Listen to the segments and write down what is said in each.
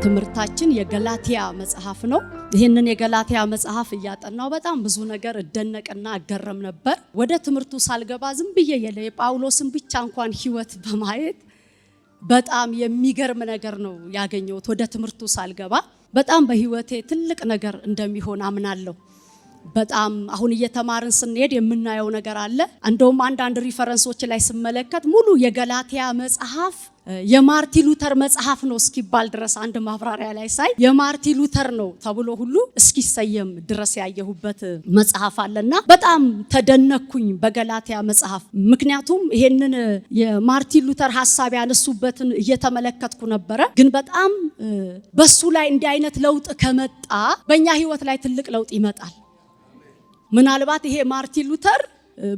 ትምህርታችን የገላትያ መጽሐፍ ነው። ይሄንን የገላትያ መጽሐፍ እያጠናው በጣም ብዙ ነገር እደነቅና እገረም ነበር። ወደ ትምህርቱ ሳልገባ ዝም ብዬ የጳውሎስን ብቻ እንኳን ህይወት በማየት በጣም የሚገርም ነገር ነው ያገኘሁት። ወደ ትምህርቱ ሳልገባ በጣም በህይወቴ ትልቅ ነገር እንደሚሆን አምናለሁ። በጣም አሁን እየተማርን ስንሄድ የምናየው ነገር አለ። እንደውም አንዳንድ ሪፈረንሶች ላይ ስመለከት ሙሉ የገላትያ መጽሐፍ የማርቲን ሉተር መጽሐፍ ነው እስኪባል ድረስ አንድ ማብራሪያ ላይ ሳይ የማርቲን ሉተር ነው ተብሎ ሁሉ እስኪሰየም ድረስ ያየሁበት መጽሐፍ አለና በጣም ተደነኩኝ በገላትያ መጽሐፍ። ምክንያቱም ይሄንን የማርቲን ሉተር ሐሳብ ያነሱበትን እየተመለከትኩ ነበረ። ግን በጣም በሱ ላይ እንዲህ አይነት ለውጥ ከመጣ በእኛ ህይወት ላይ ትልቅ ለውጥ ይመጣል። ምናልባት ይሄ ማርቲን ሉተር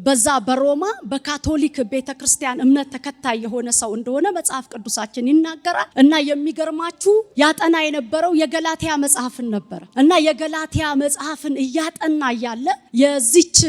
በዛ በሮማ በካቶሊክ ቤተክርስቲያን እምነት ተከታይ የሆነ ሰው እንደሆነ መጽሐፍ ቅዱሳችን ይናገራል። እና የሚገርማችሁ ያጠና የነበረው የገላትያ መጽሐፍን ነበር። እና የገላትያ መጽሐፍን እያጠና ያለ የዚች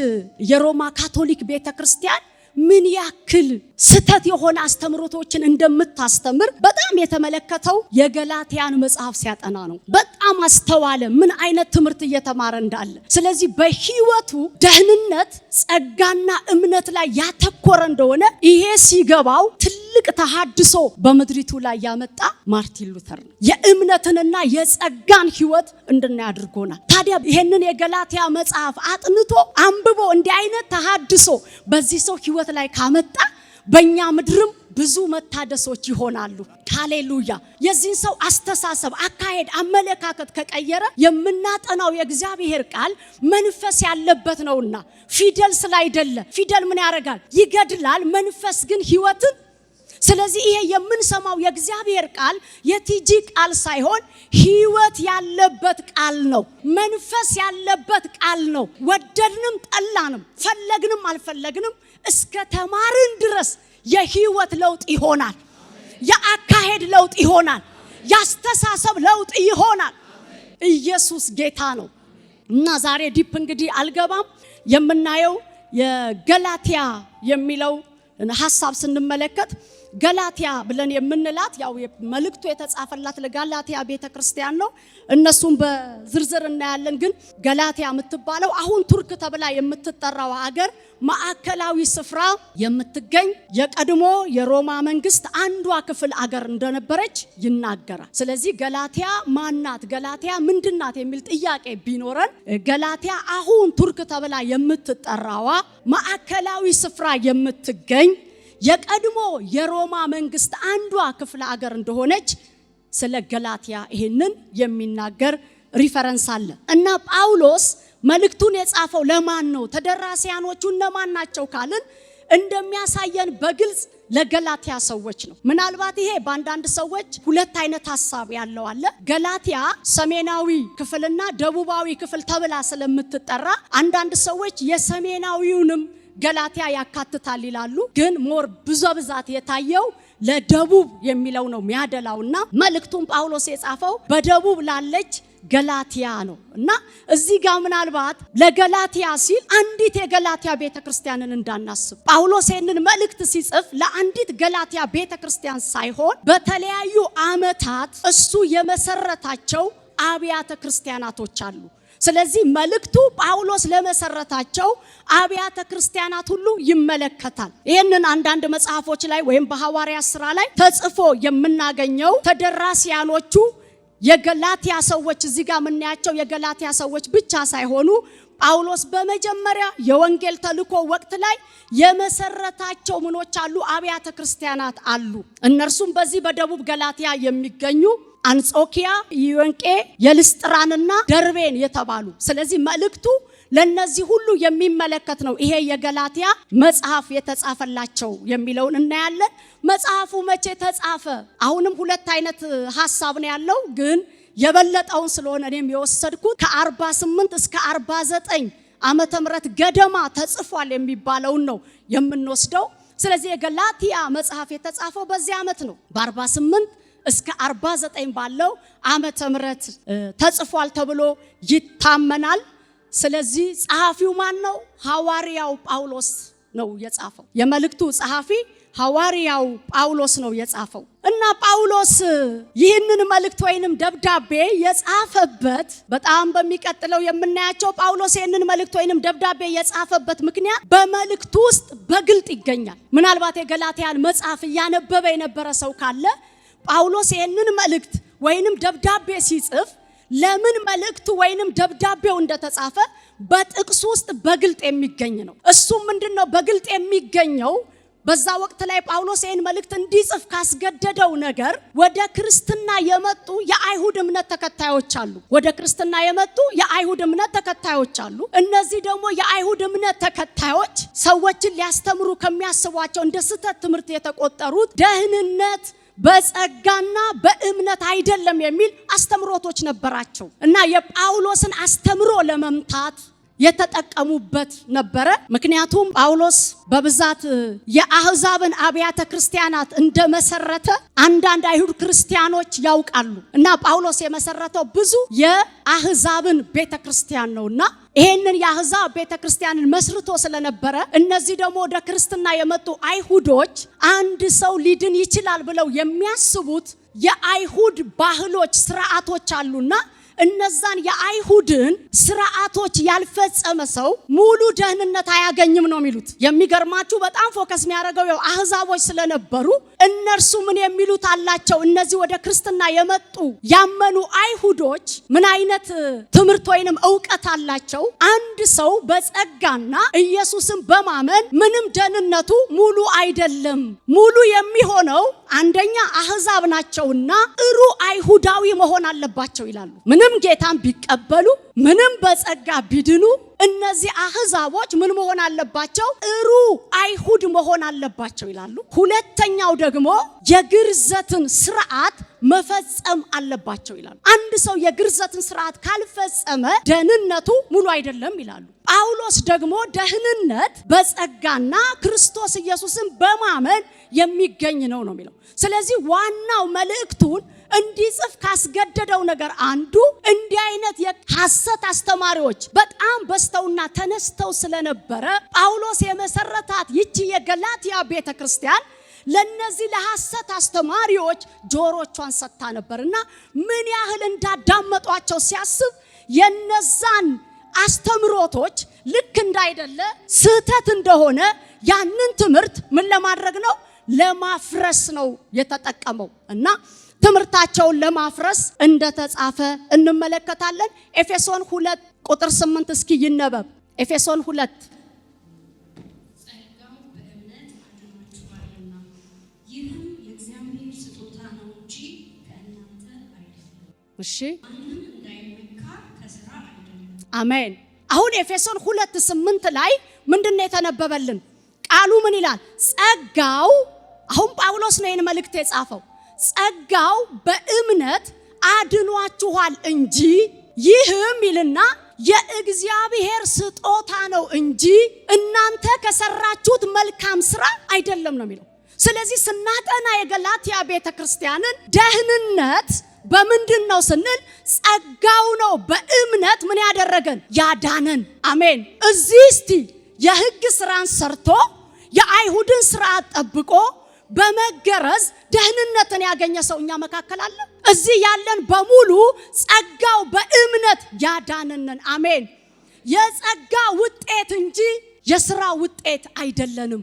የሮማ ካቶሊክ ቤተክርስቲያን ምን ያክል ስተት የሆነ አስተምሮቶችን እንደምታስተምር በጣም የተመለከተው የገላትያን መጽሐፍ ሲያጠና ነው። በጣም አስተዋለ ምን አይነት ትምህርት እየተማረ እንዳለ። ስለዚህ በህይወቱ ደህንነት፣ ጸጋና እምነት ላይ ያተኮረ እንደሆነ ይሄ ሲገባው ትልቅ ተሐድሶ በምድሪቱ ላይ ያመጣ ማርቲን ሉተር ነው። የእምነትንና የጸጋን ህይወት እንድናይ አድርጎናል። ታዲያ ይሄንን የገላትያ መጽሐፍ አጥንቶ አንብቦ እንዲህ አይነት ተሐድሶ በዚህ ሰው ህይወት ላይ ካመጣ በእኛ ምድርም ብዙ መታደሶች ይሆናሉ። ሃሌሉያ! የዚህ ሰው አስተሳሰብ፣ አካሄድ፣ አመለካከት ከቀየረ የምናጠናው የእግዚአብሔር ቃል መንፈስ ያለበት ነውና ፊደል ስላይደለ። ፊደል ምን ያደርጋል? ይገድላል። መንፈስ ግን ህይወትን። ስለዚህ ይሄ የምንሰማው የእግዚአብሔር ቃል የቲጂ ቃል ሳይሆን ህይወት ያለበት ቃል ነው። መንፈስ ያለበት ቃል ነው። ወደድንም ጠላንም ፈለግንም አልፈለግንም እስከ ተማርን ድረስ የህይወት ለውጥ ይሆናል። የአካሄድ ለውጥ ይሆናል። ያስተሳሰብ ለውጥ ይሆናል። ኢየሱስ ጌታ ነው። እና ዛሬ ዲፕ እንግዲህ አልገባም። የምናየው የገላትያ የሚለው ሐሳብ ስንመለከት ገላትያ ብለን የምንላት ያው መልእክቱ የተጻፈላት ለገላትያ ቤተክርስቲያን ነው። እነሱም በዝርዝር እናያለን። ግን ገላትያ የምትባለው አሁን ቱርክ ተብላ የምትጠራው ሀገር ማዕከላዊ ስፍራ የምትገኝ የቀድሞ የሮማ መንግስት አንዷ ክፍል ሀገር እንደነበረች ይናገራል። ስለዚህ ገላትያ ማናት? ገላትያ ምንድናት? የሚል ጥያቄ ቢኖረን ገላትያ አሁን ቱርክ ተብላ የምትጠራዋ ማዕከላዊ ስፍራ የምትገኝ የቀድሞ የሮማ መንግስት አንዷ ክፍለ ሀገር እንደሆነች ስለ ገላትያ ይሄንን የሚናገር ሪፈረንስ አለ። እና ጳውሎስ መልእክቱን የጻፈው ለማን ነው? ተደራሲያኖቹ እነማን ናቸው ካልን እንደሚያሳየን በግልጽ ለገላትያ ሰዎች ነው። ምናልባት ይሄ በአንዳንድ ሰዎች ሁለት አይነት ሐሳብ ያለው አለ። ገላትያ ሰሜናዊ ክፍልና ደቡባዊ ክፍል ተብላ ስለምትጠራ አንዳንድ ሰዎች የሰሜናዊውንም ገላትያ ያካትታል ይላሉ። ግን ሞር ብዛት የታየው ለደቡብ የሚለው ነው የሚያደላውና መልእክቱን ጳውሎስ የጻፈው በደቡብ ላለች ገላትያ ነው። እና እዚህ ጋር ምናልባት ለገላትያ ሲል አንዲት የገላትያ ቤተክርስቲያንን እንዳናስብ ጳውሎስ ይህንን መልእክት ሲጽፍ ለአንዲት ገላትያ ቤተክርስቲያን ሳይሆን በተለያዩ ዓመታት እሱ የመሰረታቸው አብያተ ክርስቲያናቶች አሉ። ስለዚህ መልእክቱ ጳውሎስ ለመሰረታቸው አብያተ ክርስቲያናት ሁሉ ይመለከታል። ይሄንን አንዳንድ መጽሐፎች ላይ ወይም በሐዋርያት ሥራ ላይ ተጽፎ የምናገኘው ተደራሲያኖቹ የገላትያ ሰዎች እዚህ ጋር የምናያቸው የገላትያ ሰዎች ብቻ ሳይሆኑ ጳውሎስ በመጀመሪያ የወንጌል ተልእኮ ወቅት ላይ የመሰረታቸው ምኖች አሉ፣ አብያተ ክርስቲያናት አሉ። እነርሱም በዚህ በደቡብ ገላትያ የሚገኙ አንጾኪያ፣ ኢዮንቄ፣ የልስጥራንና ደርቤን የተባሉ። ስለዚህ መልእክቱ ለነዚህ ሁሉ የሚመለከት ነው። ይሄ የገላትያ መጽሐፍ የተጻፈላቸው የሚለውን እናያለን። መጽሐፉ መቼ ተጻፈ? አሁንም ሁለት አይነት ሐሳብ ነው ያለው። ግን የበለጠውን ስለሆነ እኔም የወሰድኩት ከ48 እስከ 49 ዓመተ ምህረት ገደማ ተጽፏል የሚባለውን ነው የምንወስደው። ስለዚህ የገላትያ መጽሐፍ የተጻፈው በዚህ ዓመት ነው። በ48 እስከ 49 ባለው ዓመተ ምህረት ተጽፏል ተብሎ ይታመናል። ስለዚህ ጸሐፊው ማን ነው? ሐዋርያው ጳውሎስ ነው የጻፈው። የመልእክቱ ጸሐፊ ሐዋርያው ጳውሎስ ነው የጻፈው። እና ጳውሎስ ይህንን መልእክት ወይንም ደብዳቤ የጻፈበት በጣም በሚቀጥለው የምናያቸው ጳውሎስ ይህንን መልእክት ወይንም ደብዳቤ የጻፈበት ምክንያት በመልእክቱ ውስጥ በግልጥ ይገኛል። ምናልባት የገላትያን መጽሐፍ እያነበበ የነበረ ሰው ካለ ጳውሎስ ይህንን መልእክት ወይንም ደብዳቤ ሲጽፍ ለምን መልእክቱ ወይንም ደብዳቤው እንደተጻፈ በጥቅስ ውስጥ በግልጥ የሚገኝ ነው። እሱም ምንድነው በግልጥ የሚገኘው? በዛ ወቅት ላይ ጳውሎስ ይህን መልእክት እንዲጽፍ ካስገደደው ነገር ወደ ክርስትና የመጡ የአይሁድ እምነት ተከታዮች አሉ። ወደ ክርስትና የመጡ የአይሁድ እምነት ተከታዮች አሉ። እነዚህ ደግሞ የአይሁድ እምነት ተከታዮች ሰዎችን ሊያስተምሩ ከሚያስቧቸው እንደ ስህተት ትምህርት የተቆጠሩት ደህንነት በጸጋና በእምነት አይደለም የሚል አስተምሮቶች ነበራቸው እና የጳውሎስን አስተምሮ ለመምታት የተጠቀሙበት ነበረ። ምክንያቱም ጳውሎስ በብዛት የአህዛብን አብያተ ክርስቲያናት እንደመሰረተ አንዳንድ አይሁድ ክርስቲያኖች ያውቃሉ እና ጳውሎስ የመሰረተው ብዙ የአህዛብን ቤተክርስቲያን ነውና ይሄንን የአህዛብ ቤተክርስቲያንን መስርቶ ስለነበረ እነዚህ ደግሞ ወደ ክርስትና የመጡ አይሁዶች አንድ ሰው ሊድን ይችላል ብለው የሚያስቡት የአይሁድ ባህሎች፣ ስርዓቶች አሉና እነዛን የአይሁድን ስርዓቶች ያልፈጸመ ሰው ሙሉ ደህንነት አያገኝም ነው የሚሉት። የሚገርማችሁ በጣም ፎከስ የሚያደርገው አህዛቦች ስለነበሩ እነርሱ ምን የሚሉት አላቸው። እነዚህ ወደ ክርስትና የመጡ ያመኑ አይሁዶች ምን አይነት ትምህርት ወይንም ዕውቀት አላቸው? አንድ ሰው በጸጋና ኢየሱስን በማመን ምንም ደህንነቱ ሙሉ አይደለም። ሙሉ የሚሆነው አንደኛ አህዛብ ናቸውና ጥሩ አይሁዳዊ መሆን አለባቸው ይላሉ። ምንም ጌታን ቢቀበሉ ምንም በጸጋ ቢድኑ እነዚህ አህዛቦች ምን መሆን አለባቸው? ጥሩ አይሁድ መሆን አለባቸው ይላሉ። ሁለተኛው ደግሞ የግርዘትን ስርዓት መፈጸም አለባቸው ይላሉ። አንድ ሰው የግርዘትን ስርዓት ካልፈጸመ ደህንነቱ ሙሉ አይደለም ይላሉ። ጳውሎስ ደግሞ ደህንነት በጸጋና ክርስቶስ ኢየሱስን በማመን የሚገኝ ነው የሚለው። ስለዚህ ዋናው መልእክቱን እንዲጽፍ ካስገደደው ነገር አንዱ እንዲህ አይነት የሐሰት አስተማሪዎች በጣም በስተውና ተነስተው ስለነበረ ጳውሎስ የመሰረታት ይቺ የገላትያ ቤተክርስቲያን ለነዚህ ለሐሰት አስተማሪዎች ጆሮቿን ሰጥታ ነበርና ምን ያህል እንዳዳመጧቸው ሲያስብ የነዛን አስተምሮቶች ልክ እንዳይደለ ስህተት እንደሆነ ያንን ትምህርት ምን ለማድረግ ነው? ለማፍረስ ነው የተጠቀመው እና ትምህርታቸውን ለማፍረስ እንደተጻፈ እንመለከታለን። ኤፌሶን 2 ቁጥር 8 እስኪ ይነበብ። ኤፌሶን 2 ጸጋው በእምነት አድኗችኋልና ይህም የእግዚአብሔር ስጦታ ነው እንጂ ከእናንተ አይደለም። እሺ ማንም እንዳይመካ ከሥራ አይደለም። አሜን። አሁን ኤፌሶን 2:8 ላይ ምንድነው የተነበበልን? ቃሉ ምን ይላል? ጸጋው አሁን ጳውሎስ ነው ይህን መልእክት የጻፈው። ጸጋው በእምነት አድኗችኋል እንጂ ይህም ይልና የእግዚአብሔር ስጦታ ነው እንጂ እናንተ ከሰራችሁት መልካም ስራ አይደለም ነው የሚለው። ስለዚህ ስናጠና የገላትያ ቤተክርስቲያንን ደህንነት በምንድን ነው ስንል ጸጋው ነው በእምነት ምን ያደረገን? ያዳነን። አሜን። እዚህ እስቲ የሕግ ስራን ሰርቶ የአይሁድን ስርዓት ጠብቆ በመገረዝ ደህንነትን ያገኘ ሰው እኛ መካከል አለ? እዚህ ያለን በሙሉ ጸጋው በእምነት ያዳነን። አሜን። የጸጋ ውጤት እንጂ የሥራ ውጤት አይደለንም።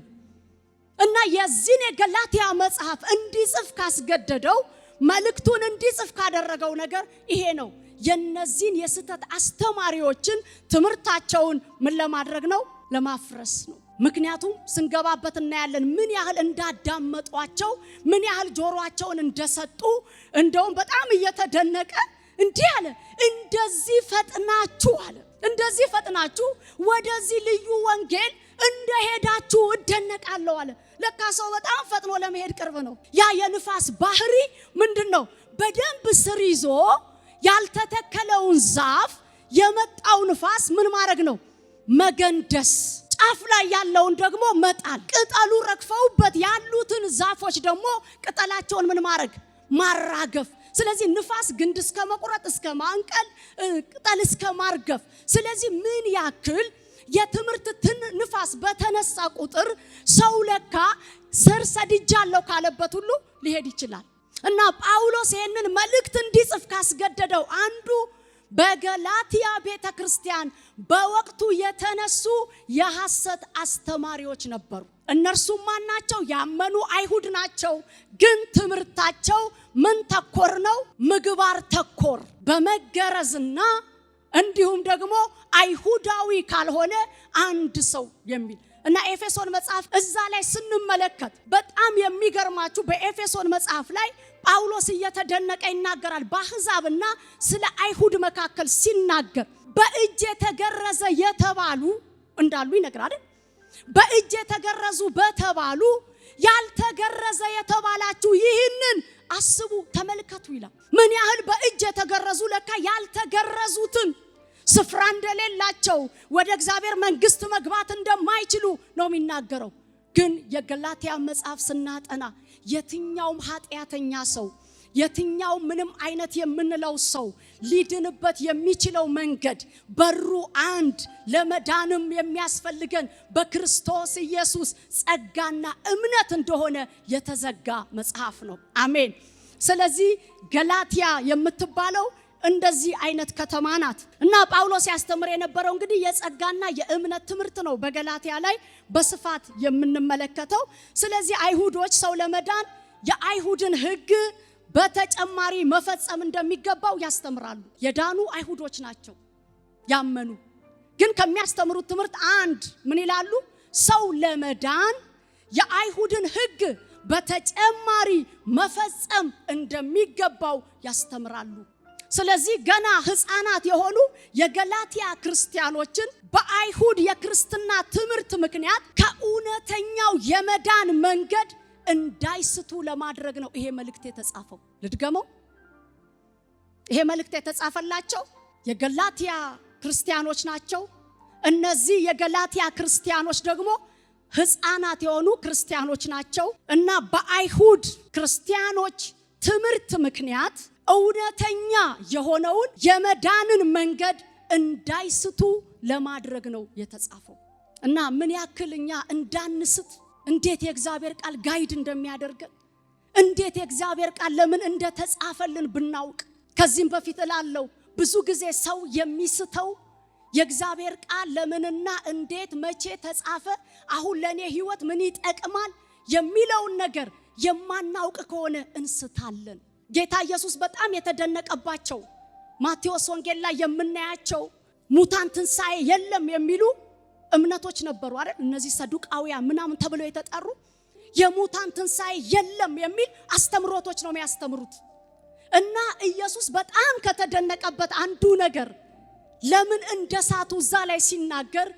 እና የዚህን የገላትያ መጽሐፍ እንዲጽፍ ካስገደደው መልእክቱን እንዲጽፍ ካደረገው ነገር ይሄ ነው። የነዚህን የስህተት አስተማሪዎችን ትምህርታቸውን ምን ለማድረግ ነው? ለማፍረስ ነው። ምክንያቱም ስንገባበት እናያለን ምን ያህል እንዳዳመጧቸው፣ ምን ያህል ጆሮአቸውን እንደሰጡ። እንደውም በጣም እየተደነቀ እንዲህ አለ፣ እንደዚህ ፈጥናችሁ አለ፣ እንደዚህ ፈጥናችሁ ወደዚህ ልዩ ወንጌል እንደሄዳችሁ እደነቃለሁ አለ። ለካ ሰው በጣም ፈጥኖ ለመሄድ ቅርብ ነው። ያ የንፋስ ባህሪ ምንድነው? በደንብ ስር ይዞ ያልተተከለውን ዛፍ የመጣው ንፋስ ምን ማድረግ ነው? መገንደስ። ጫፍ ላይ ያለውን ደግሞ መጣል። ቅጠሉ ረግፈውበት ያሉትን ዛፎች ደግሞ ቅጠላቸውን ምን ማድረግ? ማራገፍ። ስለዚህ ንፋስ ግንድ እስከ መቁረጥ፣ እስከ ማንቀል፣ ቅጠል እስከ ማርገፍ። ስለዚህ ምን ያክል የትምህርት ንፋስ በተነሳ ቁጥር ሰው ለካ ስር ሰድጃለሁ ካለበት ሁሉ ሊሄድ ይችላል። እና ጳውሎስ ይሄንን መልእክት እንዲጽፍ ካስገደደው አንዱ በገላትያ ቤተክርስቲያን በወቅቱ የተነሱ የሐሰት አስተማሪዎች ነበሩ። እነርሱም ማናቸው? ያመኑ አይሁድ ናቸው። ግን ትምህርታቸው ምን ተኮር ነው? ምግባር ተኮር፣ በመገረዝና እንዲሁም ደግሞ አይሁዳዊ ካልሆነ አንድ ሰው የሚል እና ኤፌሶን መጽሐፍ እዛ ላይ ስንመለከት በጣም የሚገርማችሁ በኤፌሶን መጽሐፍ ላይ ጳውሎስ እየተደነቀ ይናገራል። በአሕዛብና ስለ አይሁድ መካከል ሲናገር በእጅ የተገረዘ የተባሉ እንዳሉ ይነግራል። በእጅ የተገረዙ በተባሉ ያልተገረዘ የተባላችሁ ይህንን አስቡ፣ ተመልከቱ ይላል። ምን ያህል በእጅ የተገረዙ ለካ ያልተገረዙትን ስፍራ እንደሌላቸው ወደ እግዚአብሔር መንግስት መግባት እንደማይችሉ ነው የሚናገረው። ግን የገላትያ መጽሐፍ ስናጠና የትኛውም ኃጢአተኛ ሰው የትኛው ምንም አይነት የምንለው ሰው ሊድንበት የሚችለው መንገድ በሩ አንድ ለመዳንም የሚያስፈልገን በክርስቶስ ኢየሱስ ጸጋና እምነት እንደሆነ የተዘጋ መጽሐፍ ነው። አሜን። ስለዚህ ገላትያ የምትባለው እንደዚህ አይነት ከተማ ናት። እና ጳውሎስ ያስተምር የነበረው እንግዲህ የጸጋና የእምነት ትምህርት ነው በገላትያ ላይ በስፋት የምንመለከተው። ስለዚህ አይሁዶች ሰው ለመዳን የአይሁድን ሕግ በተጨማሪ መፈጸም እንደሚገባው ያስተምራሉ። የዳኑ አይሁዶች ናቸው ያመኑ። ግን ከሚያስተምሩት ትምህርት አንድ ምን ይላሉ? ሰው ለመዳን የአይሁድን ሕግ በተጨማሪ መፈጸም እንደሚገባው ያስተምራሉ። ስለዚህ ገና ሕፃናት የሆኑ የገላትያ ክርስቲያኖችን በአይሁድ የክርስትና ትምህርት ምክንያት ከእውነተኛው የመዳን መንገድ እንዳይስቱ ለማድረግ ነው ይሄ መልእክት የተጻፈው። ልድገመው። ይሄ መልእክት የተጻፈላቸው የገላትያ ክርስቲያኖች ናቸው። እነዚህ የገላትያ ክርስቲያኖች ደግሞ ሕፃናት የሆኑ ክርስቲያኖች ናቸው እና በአይሁድ ክርስቲያኖች ትምህርት ምክንያት እውነተኛ የሆነውን የመዳንን መንገድ እንዳይስቱ ለማድረግ ነው የተጻፈው። እና ምን ያክልኛ እንዳንስት እንዴት የእግዚአብሔር ቃል ጋይድ እንደሚያደርገን እንዴት የእግዚአብሔር ቃል ለምን እንደተጻፈልን ብናውቅ። ከዚህም በፊት እላለሁ ብዙ ጊዜ ሰው የሚስተው የእግዚአብሔር ቃል ለምንና እንዴት መቼ ተጻፈ፣ አሁን ለኔ ህይወት ምን ይጠቅማል የሚለውን ነገር የማናውቅ ከሆነ እንስታለን። ጌታ ኢየሱስ በጣም የተደነቀባቸው ማቴዎስ ወንጌል ላይ የምናያቸው ሙታን ትንሣኤ የለም የሚሉ እምነቶች ነበሩ አይደል? እነዚህ ሰዱቃውያን ምናምን ተብለው የተጠሩ የሙታን ትንሣኤ የለም የሚል አስተምሮቶች ነው የሚያስተምሩት። እና ኢየሱስ በጣም ከተደነቀበት አንዱ ነገር ለምን እንደሳቱ እዛ ላይ ሲናገር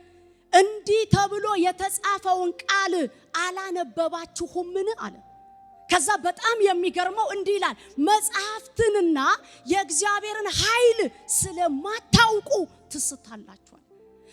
እንዲህ ተብሎ የተጻፈውን ቃል አላነበባችሁምን አለ። ከዛ በጣም የሚገርመው እንዲህ ይላል፣ መጽሐፍትንና የእግዚአብሔርን ኃይል ስለማታውቁ ትስታላችኋል።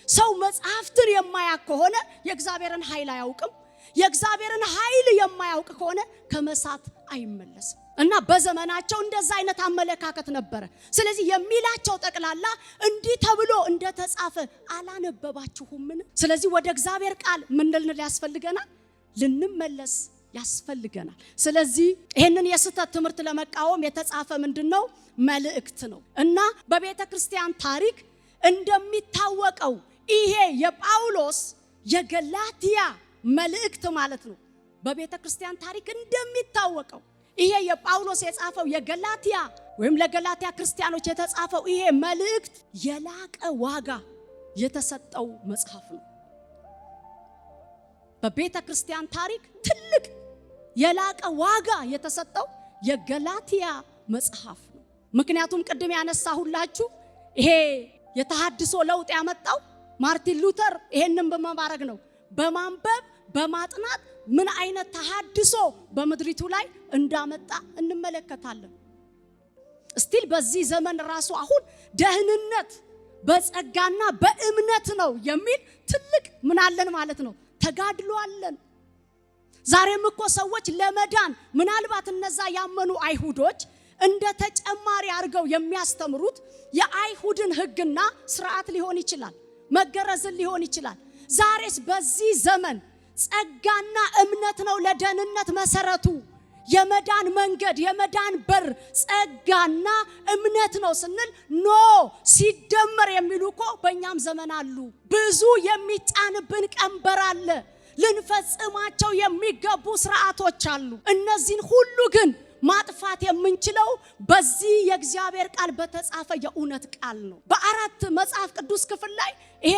ሰው መጽሐፍትን የማያውቅ ከሆነ የእግዚአብሔርን ኃይል አያውቅም። የእግዚአብሔርን ኃይል የማያውቅ ከሆነ ከመሳት አይመለስም። እና በዘመናቸው እንደዛ አይነት አመለካከት ነበረ። ስለዚህ የሚላቸው ጠቅላላ እንዲህ ተብሎ እንደተጻፈ አላነበባችሁምን? ስለዚህ ወደ እግዚአብሔር ቃል ምን ልንል ያስፈልገናል? ልንመለስ ያስፈልገናል። ስለዚህ ይሄንን የስህተት ትምህርት ለመቃወም የተጻፈ ምንድነው? መልእክት ነው። እና በቤተ ክርስቲያን ታሪክ እንደሚታወቀው ይሄ የጳውሎስ የገላትያ መልእክት ማለት ነው። በቤተ ክርስቲያን ታሪክ እንደሚታወቀው ይሄ የጳውሎስ የጻፈው የገላትያ ወይም ለገላትያ ክርስቲያኖች የተጻፈው ይሄ መልእክት የላቀ ዋጋ የተሰጠው መጽሐፍ ነው። በቤተ ክርስቲያን ታሪክ ትልቅ የላቀ ዋጋ የተሰጠው የገላትያ መጽሐፍ ነው። ምክንያቱም ቅድም ያነሳሁላችሁ ይሄ የተሐድሶ ለውጥ ያመጣው ማርቲን ሉተር ይሄንን በመባረክ ነው። በማንበብ በማጥናት ምን አይነት ተሐድሶ በመድሪቱ ላይ እንዳመጣ እንመለከታለን። ስቲል በዚህ ዘመን ራሱ አሁን ደህንነት በጸጋና በእምነት ነው የሚል ትልቅ ምን አለን ማለት ነው፣ ተጋድሎ አለን። ዛሬም እኮ ሰዎች ለመዳን ምናልባት እነዛ ያመኑ አይሁዶች እንደ ተጨማሪ አድርገው የሚያስተምሩት የአይሁድን ሕግና ስርዓት ሊሆን ይችላል። መገረዝን ሊሆን ይችላል። ዛሬስ በዚህ ዘመን ጸጋና እምነት ነው ለደህንነት መሰረቱ። የመዳን መንገድ የመዳን በር ጸጋና እምነት ነው ስንል ኖ ሲደመር የሚሉ እኮ በእኛም ዘመን አሉ። ብዙ የሚጫንብን ቀንበር አለ። ልንፈጽማቸው የሚገቡ ስርዓቶች አሉ። እነዚህን ሁሉ ግን ማጥፋት የምንችለው በዚህ የእግዚአብሔር ቃል በተጻፈ የእውነት ቃል ነው። በአራት መጽሐፍ ቅዱስ ክፍል ላይ ይሄ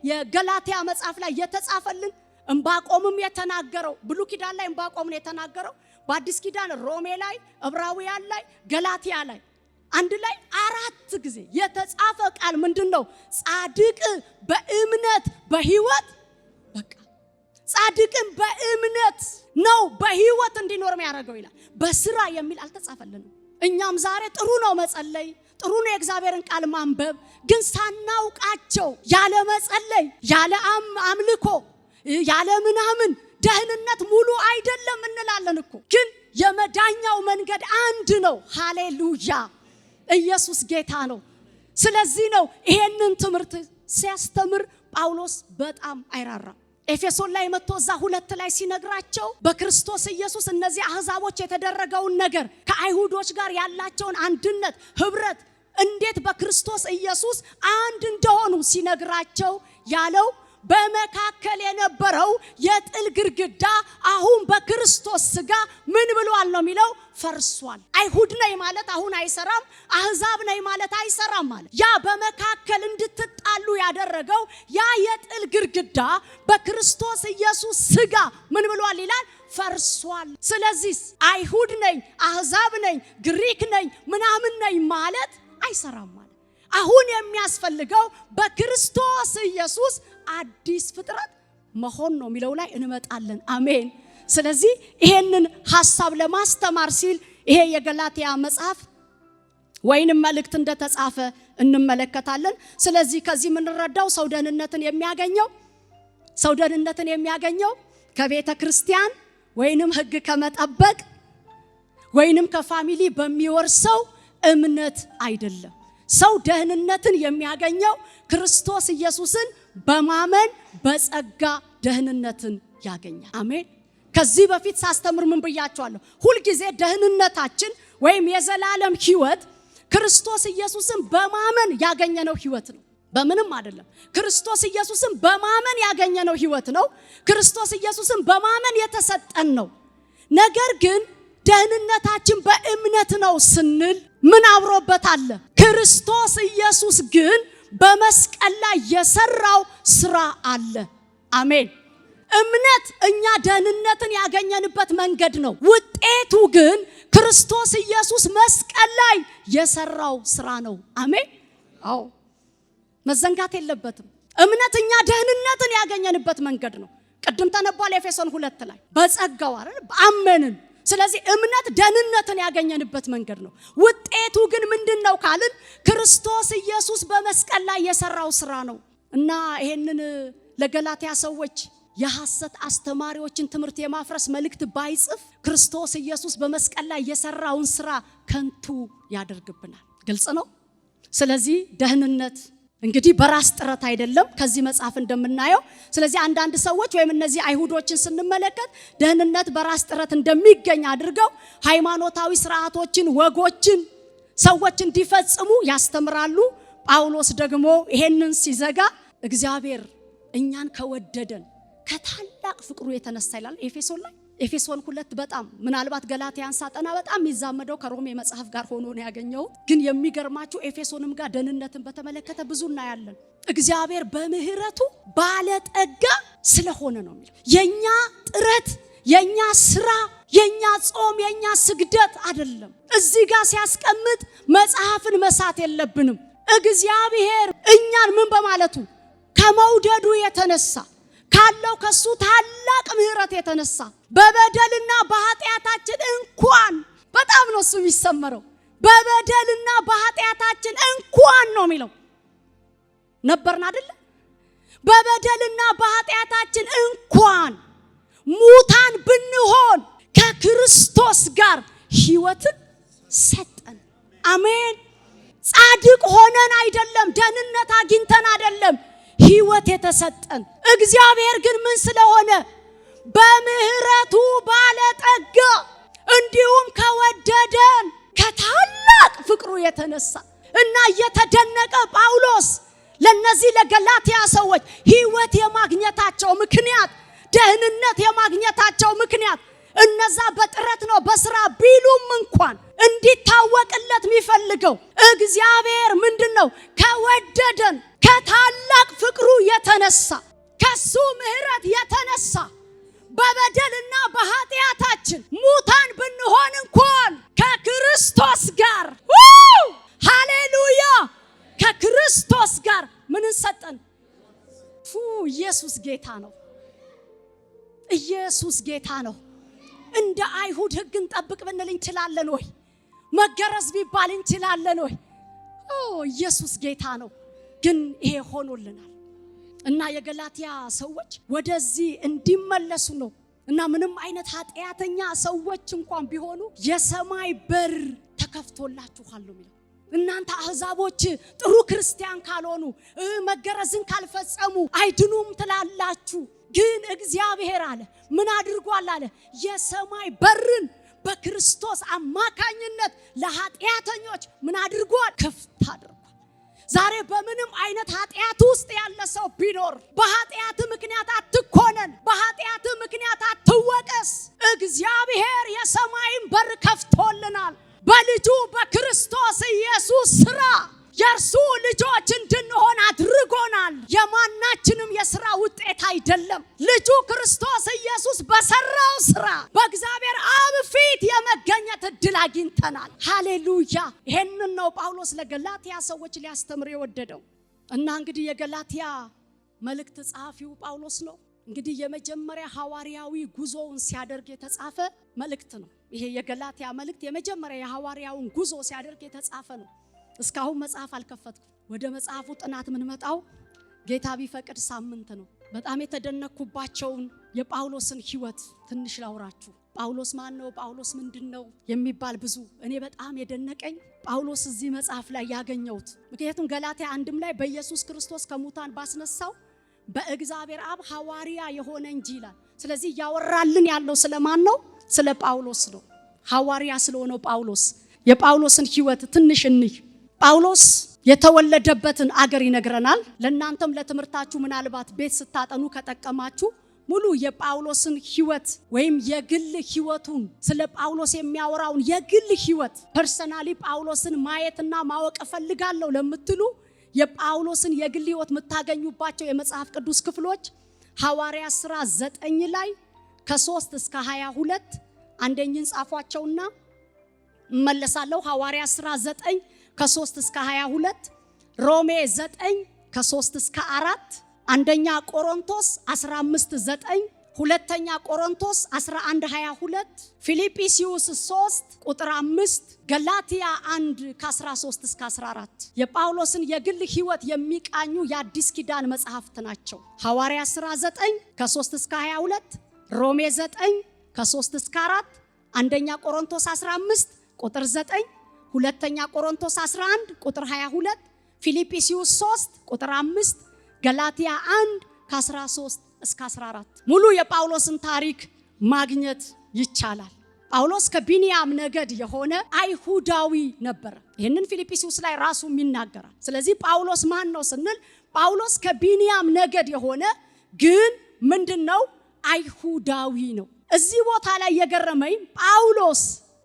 የገላትያ መጽሐፍ ላይ የተጻፈልን ዕንባቆምም የተናገረው ብሉይ ኪዳን ላይ ዕንባቆም ነው የተናገረው። በአዲስ ኪዳን ሮሜ ላይ፣ ዕብራውያን ላይ፣ ገላትያ ላይ አንድ ላይ 4 ጊዜ የተጻፈ ቃል ምንድነው? ጻድቅ በእምነት በህይወት በቃ ጻድቅን በእምነት ነው በህይወት እንዲኖር የሚያደርገው ይላል። በስራ የሚል አልተጻፈልንም። እኛም ዛሬ ጥሩ ነው መጸለይ፣ ጥሩ ነው የእግዚአብሔርን ቃል ማንበብ፣ ግን ሳናውቃቸው ያለ መጸለይ ያለ አምልኮ ያለ ምናምን ደህንነት ሙሉ አይደለም እንላለን እኮ። ግን የመዳኛው መንገድ አንድ ነው። ሃሌሉያ! ኢየሱስ ጌታ ነው። ስለዚህ ነው ይሄንን ትምህርት ሲያስተምር ጳውሎስ በጣም አይራራም። ኤፌሶን ላይ መጥቶ እዛ 2 ላይ ሲነግራቸው በክርስቶስ ኢየሱስ እነዚህ አህዛቦች የተደረገውን ነገር ከአይሁዶች ጋር ያላቸውን አንድነት ህብረት እንዴት በክርስቶስ ኢየሱስ አንድ እንደሆኑ ሲነግራቸው ያለው በመካከል የነበረው የጥል ግድግዳ አሁን በክርስቶስ ሥጋ ምን ብሏል ነው የሚለው? ፈርሷል። አይሁድ ነኝ ማለት አሁን አይሰራም፣ አህዛብ ነኝ ማለት አይሰራም ማለት ያ በመካከል እንድትጣሉ ያደረገው ያ የጥል ግድግዳ በክርስቶስ ኢየሱስ ሥጋ ምን ብሏል ይላል? ፈርሷል። ስለዚህ አይሁድ ነኝ፣ አህዛብ ነኝ፣ ግሪክ ነኝ፣ ምናምን ነኝ ማለት አይሰራም ማለት አሁን የሚያስፈልገው በክርስቶስ ኢየሱስ አዲስ ፍጥረት መሆን ነው የሚለው ላይ እንመጣለን። አሜን። ስለዚህ ይሄንን ሐሳብ ለማስተማር ሲል ይሄ የገላትያ መጽሐፍ ወይንም መልእክት እንደተጻፈ እንመለከታለን። ስለዚህ ከዚህ የምንረዳው ሰው ደህንነትን የሚያገኘው ከቤተ ክርስቲያን ወይንም ሕግ ከመጠበቅ ወይንም ከፋሚሊ በሚወርሰው እምነት አይደለም። ሰው ደህንነትን የሚያገኘው ክርስቶስ ኢየሱስን በማመን በጸጋ ደህንነትን ያገኛል። አሜን። ከዚህ በፊት ሳስተምር ምን ብያቸዋለሁ? ሁል ጊዜ ደህንነታችን ወይም የዘላለም ሕይወት ክርስቶስ ኢየሱስን በማመን ያገኘነው ሕይወት ነው። በምንም አይደለም። ክርስቶስ ኢየሱስን በማመን ያገኘነው ሕይወት ነው። ክርስቶስ ኢየሱስን በማመን የተሰጠን ነው። ነገር ግን ደህንነታችን በእምነት ነው ስንል ምን አብሮበት አለ? ክርስቶስ ኢየሱስ ግን በመስቀል ላይ የሰራው ስራ አለ። አሜን። እምነት እኛ ደህንነትን ያገኘንበት መንገድ ነው። ውጤቱ ግን ክርስቶስ ኢየሱስ መስቀል ላይ የሰራው ስራ ነው። አሜን። አዎ መዘንጋት የለበትም። እምነት እኛ ደህንነትን ያገኘንበት መንገድ ነው። ቅድም ተነቧል ኤፌሶን 2 ላይ በጸጋው አይደል አመንን። ስለዚህ እምነት ደህንነትን ያገኘንበት መንገድ ነው። ውጤቱ ግን ምንድነው ካልን ክርስቶስ ኢየሱስ በመስቀል ላይ የሰራው ስራ ነው። እና ይሄንን ለገላትያ ሰዎች የሐሰት አስተማሪዎችን ትምህርት የማፍረስ መልእክት ባይጽፍ ክርስቶስ ኢየሱስ በመስቀል ላይ የሰራውን ስራ ከንቱ ያደርግብናል። ግልጽ ነው። ስለዚህ ደህንነት እንግዲህ በራስ ጥረት አይደለም ከዚህ መጽሐፍ እንደምናየው። ስለዚህ አንዳንድ ሰዎች ወይም እነዚህ አይሁዶችን ስንመለከት ደህንነት በራስ ጥረት እንደሚገኝ አድርገው ሃይማኖታዊ ስርዓቶችን፣ ወጎችን ሰዎች እንዲፈጽሙ ያስተምራሉ። ጳውሎስ ደግሞ ይሄንን ሲዘጋ እግዚአብሔር እኛን ከወደደን ከታላቅ ፍቅሩ የተነሳ ይላል ኤፌሶን 2 በጣም ምናልባት ገላትያን ሳጠና በጣም የሚዛመደው ከሮሜ መጽሐፍ ጋር ሆኖ ነው ያገኘው። ግን የሚገርማችሁ ኤፌሶንም ጋር ደህንነትን በተመለከተ ብዙ እናያለን። እግዚአብሔር በምህረቱ ባለጠጋ ስለሆነ ነው የሚለው። የኛ ጥረት፣ የኛ ስራ፣ የኛ ጾም፣ የኛ ስግደት አይደለም። እዚህ ጋር ሲያስቀምጥ መጽሐፍን መሳት የለብንም። እግዚአብሔር እኛን ምን በማለቱ ከመውደዱ የተነሳ ካለው ከሱ ታላቅ ምህረት የተነሳ በበደልና በኃጢአታችን እንኳን በጣም ነው እሱ የሚሰመረው። በበደልና በኃጢአታችን እንኳን ነው የሚለው ነበርና አይደለ? በበደልና በኃጢአታችን እንኳን ሙታን ብንሆን ከክርስቶስ ጋር ሕይወትን ሰጠን። አሜን። ጻድቅ ሆነን አይደለም፣ ደህንነት አግኝተን አይደለም፣ ሕይወት የተሰጠን። እግዚአብሔር ግን ምን ስለሆነ በምህረቱ ባለጠጋ እንዲሁም ከወደደን ከታላቅ ፍቅሩ የተነሳ እና እየተደነቀ ጳውሎስ ለነዚህ ለገላትያ ሰዎች ሕይወት የማግኘታቸው ምክንያት፣ ደህንነት የማግኘታቸው ምክንያት እነዛ በጥረት ነው በስራ ቢሉም እንኳን እንዲታወቅለት የሚፈልገው እግዚአብሔር ምንድነው? ከወደደን ከታላቅ ፍቅሩ የተነሳ ከሱ ምህረት የተነሳ በበደልና በኃጢአታችን ሙታን ብንሆን እንኳን ከክርስቶስ ጋር ሃሌሉያ ከክርስቶስ ጋር ምን ሰጠን? ኢየሱስ ጌታ ነው። ኢየሱስ ጌታ ነው። እንደ አይሁድ ሕግ እንጠብቅ ብንል እንችላለን ወይ? መገረዝ ቢባል እንችላለን ወይ? ኢየሱስ ጌታ ነው። ግን ይሄ ሆኖልናል እና የገላትያ ሰዎች ወደዚህ እንዲመለሱ ነው እና ምንም አይነት ኃጢአተኛ ሰዎች እንኳን ቢሆኑ የሰማይ በር ተከፍቶላችኋል ነው የሚለው። እናንተ አህዛቦች ጥሩ ክርስቲያን ካልሆኑ መገረዝን ካልፈጸሙ አይድኑም ትላላችሁ። ግን እግዚአብሔር አለ ምን አድርጓል አለ? የሰማይ በርን በክርስቶስ አማካኝነት ለኃጢአተኞች ምን አድርጓል? ክፍት አድርጓል። ዛሬ በምንም አይነት ኃጢአት ውስጥ ያለ ሰው ቢኖር በኃጢአት ምክንያት አትኮነን፣ በኃጢአት ምክንያት አትወቀስ። እግዚአብሔር የሰማይን በር ከፍቶልናል። በልጁ በክርስቶስ ኢየሱስ ስራ የእርሱ ልጆች እንድንሆን አድርጎናል። የማናችንም የሥራ ውጤት አይደለም። ልጁ ክርስቶስ ኢየሱስ በሰራው ስራ በእግዚአብሔር አብ ፊት የመገኘት እድል አግኝተናል። ሃሌሉያ! ይሄንን ነው ጳውሎስ ለገላትያ ሰዎች ሊያስተምር የወደደው እና እንግዲህ የገላትያ መልእክት ጸሐፊው ጳውሎስ ነው። እንግዲህ የመጀመሪያ ሐዋርያዊ ጉዞውን ሲያደርግ የተጻፈ መልእክት ነው። ይሄ የገላትያ መልእክት የመጀመሪያ የሐዋርያውን ጉዞ ሲያደርግ የተጻፈ ነው። እስካሁን መጽሐፍ አልከፈትኩም። ወደ መጽሐፉ ጥናት ምን መጣው ጌታ ቢፈቅድ ሳምንት ነው። በጣም የተደነኩባቸውን የጳውሎስን ሕይወት ትንሽ ላውራችሁ። ጳውሎስ ማን ነው? ጳውሎስ ምንድነው? የሚባል ብዙ እኔ በጣም የደነቀኝ ጳውሎስ እዚህ መጽሐፍ ላይ ያገኘሁት። ምክንያቱም ገላትያ አንድም ላይ በኢየሱስ ክርስቶስ ከሙታን ባስነሳው በእግዚአብሔር አብ ሐዋርያ የሆነ እንጂ ይላል። ስለዚህ ያወራልን ያለው ስለማን ነው? ስለ ጳውሎስ ነው። ሐዋርያ ስለሆነው ጳውሎስ የጳውሎስን ሕይወት ትንሽ እንይ። ጳውሎስ የተወለደበትን አገር ይነግረናል። ለእናንተም ለትምህርታችሁ ምናልባት ቤት ስታጠኑ ከጠቀማችሁ ሙሉ የጳውሎስን ሕይወት ወይም የግል ሕይወቱን ስለ ጳውሎስ የሚያወራውን የግል ሕይወት ፐርሰናሊ ጳውሎስን ማየትና ማወቅ እፈልጋለሁ ለምትሉ የጳውሎስን የግል ሕይወት የምታገኙባቸው የመጽሐፍ ቅዱስ ክፍሎች ሐዋርያት ሥራ 9 ላይ ከ3 እስከ 22 አንደኛን ጻፏቸውና መለሳለሁ። ሐዋርያት ሥራ 9 ከ3 እስከ 22፣ ሮሜ 9 ከ3 እስከ 4፣ አንደኛ ቆሮንቶስ 15:9፣ ሁለተኛ ቆሮንቶስ 11:22፣ ፊልጵስዩስ 3 ቁጥር 5፣ ገላትያ 1 ከ13 እስከ 14 የጳውሎስን የግል ሕይወት የሚቃኙ የአዲስ ኪዳን መጽሐፍት ናቸው። ሐዋርያት ሥራ 9 ከ3 እስከ 22፣ ሮሜ 9 ከ3 እስከ 4፣ አንደኛ ቆሮንቶስ 15 ቁጥር 9፣ ሁለተኛ ቆሮንቶስ 11 ቁጥር 22፣ ፊልጵስዩስ 3 ቁጥር 5፣ ገላትያ 1 ከ13 እስከ 14 ሙሉ የጳውሎስን ታሪክ ማግኘት ይቻላል። ጳውሎስ ከቢንያም ነገድ የሆነ አይሁዳዊ ነበር። ይሄንን ፊልጵስዩስ ላይ ራሱ ይናገራል። ስለዚህ ጳውሎስ ማን ነው ስንል ጳውሎስ ከቢንያም ነገድ የሆነ ግን ምንድነው? አይሁዳዊ ነው። እዚህ ቦታ ላይ የገረመኝ ጳውሎስ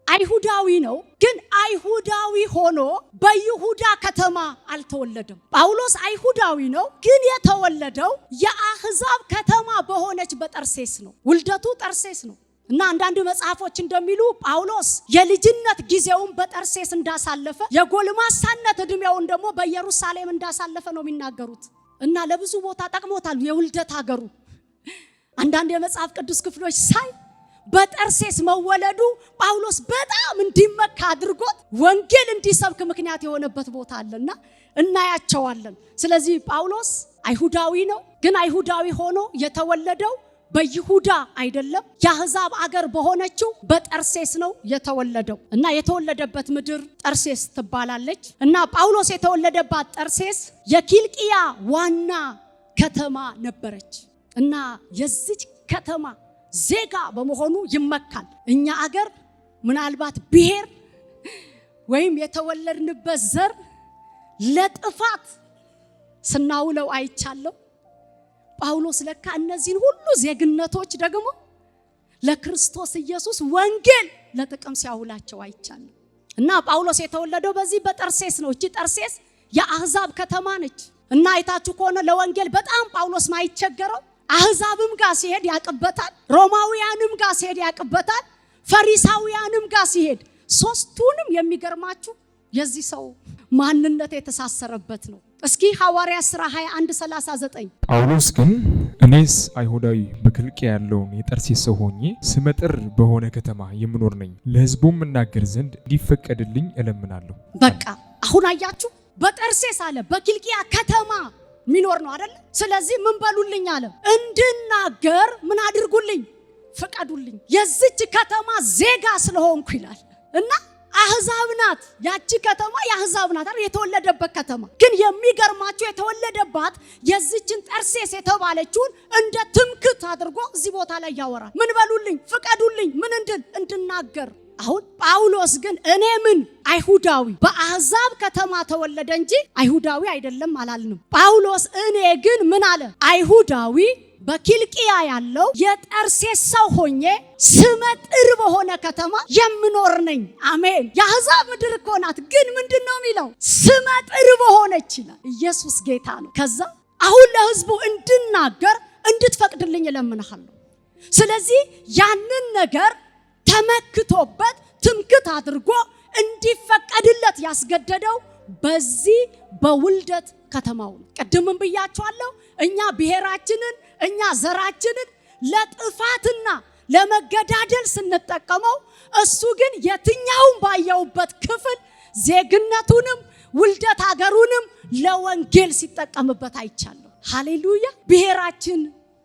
አይሁዳዊ ነው፣ ግን አይሁዳዊ ሆኖ በይሁዳ ከተማ አልተወለደም። ጳውሎስ አይሁዳዊ ነው፣ ግን የተወለደው የአህዛብ ከተማ በሆነች በጠርሴስ ነው። ውልደቱ ጠርሴስ ነው እና አንዳንድ መጽሐፎች እንደሚሉ ጳውሎስ የልጅነት ጊዜውን በጠርሴስ እንዳሳለፈ የጎልማሳነት እድሜውን ደግሞ በኢየሩሳሌም እንዳሳለፈ ነው የሚናገሩት እና ለብዙ ቦታ ጠቅሞታል የውልደት ሀገሩ። አንዳንድ የመጽሐፍ ቅዱስ ክፍሎች ሳይ በጠርሴስ መወለዱ ጳውሎስ በጣም እንዲመካ አድርጎት ወንጌል እንዲሰብክ ምክንያት የሆነበት ቦታ አለና እናያቸዋለን። ስለዚህ ጳውሎስ አይሁዳዊ ነው፣ ግን አይሁዳዊ ሆኖ የተወለደው በይሁዳ አይደለም፣ የአህዛብ አገር በሆነችው በጠርሴስ ነው የተወለደው እና የተወለደበት ምድር ጠርሴስ ትባላለች እና ጳውሎስ የተወለደባት ጠርሴስ የኪልቅያ ዋና ከተማ ነበረች እና የዚች ከተማ ዜጋ በመሆኑ ይመካል። እኛ አገር ምናልባት ብሔር ወይም የተወለድንበት ዘር ለጥፋት ስናውለው አይቻለው። ጳውሎስ ለካ እነዚህን ሁሉ ዜግነቶች ደግሞ ለክርስቶስ ኢየሱስ ወንጌል ለጥቅም ሲያውላቸው አይቻለው። እና ጳውሎስ የተወለደው በዚህ በጠርሴስ ነው። እቺ ጠርሴስ የአህዛብ ከተማ ነች። እና አይታችሁ ከሆነ ለወንጌል በጣም ጳውሎስ ማይቸገረው አህዛብም ጋር ሲሄድ ያቅበታል፣ ሮማውያንም ጋር ሲሄድ ያቅበታል፣ ፈሪሳውያንም ጋር ሲሄድ ሶስቱንም የሚገርማችሁ የዚህ ሰው ማንነት የተሳሰረበት ነው። እስኪ ሐዋርያት ሥራ 21:39 ጳውሎስ ግን እኔስ አይሁዳዊ በኪልቅያ ያለውን የጠርሴስ ሰው ሆኜ ስመጥር በሆነ ከተማ የምኖር ነኝ፣ ለሕዝቡም እናገር ዘንድ እንዲፈቀድልኝ እለምናለሁ። በቃ አሁን አያችሁ፣ በጠርሴስ አለ በኪልቅያ ከተማ ሚኖር ነው አይደል? ስለዚህ ምን በሉልኝ አለ፣ እንድናገር ምን አድርጉልኝ፣ ፍቀዱልኝ፣ የዚች ከተማ ዜጋ ስለሆንኩ ይላል። እና አህዛብ ናት ያቺ ከተማ፣ የአህዛብ ናት አይደል? የተወለደበት ከተማ ግን የሚገርማችሁ የተወለደባት የዚችን ጠርሴስ የተባለችውን እንደ ትምክት አድርጎ እዚህ ቦታ ላይ ያወራል። ምን በሉልኝ፣ ፍቀዱልኝ፣ ምን እንድናገር። አሁን ጳውሎስ ግን እኔ ምን አይሁዳዊ በአህዛብ ከተማ ተወለደ እንጂ አይሁዳዊ አይደለም አላልንም። ጳውሎስ እኔ ግን ምን አለ? አይሁዳዊ በኪልቅያ ያለው የጠርሴስ ሰው ሆኜ ስመጥር በሆነ ከተማ የምኖር ነኝ። አሜን። የአህዛብ ምድር እኮ ናት፣ ግን ምንድነው የሚለው? ስመጥር በሆነች ይላል። ኢየሱስ ጌታ ነው። ከዛ አሁን ለሕዝቡ እንድናገር እንድትፈቅድልኝ እለምንሃለሁ። ስለዚህ ያንን ነገር ተመክቶበት ትምክት አድርጎ እንዲፈቀድለት ያስገደደው በዚህ በውልደት ከተማው ነው። ቀድምም ብያቸዋለሁ፣ እኛ ብሔራችንን እኛ ዘራችንን ለጥፋትና ለመገዳደል ስንጠቀመው፣ እሱ ግን የትኛውም ባየውበት ክፍል ዜግነቱንም ውልደት ሀገሩንም ለወንጌል ሲጠቀምበት አይቻለሁ። ሃሌሉያ። ብሔራችን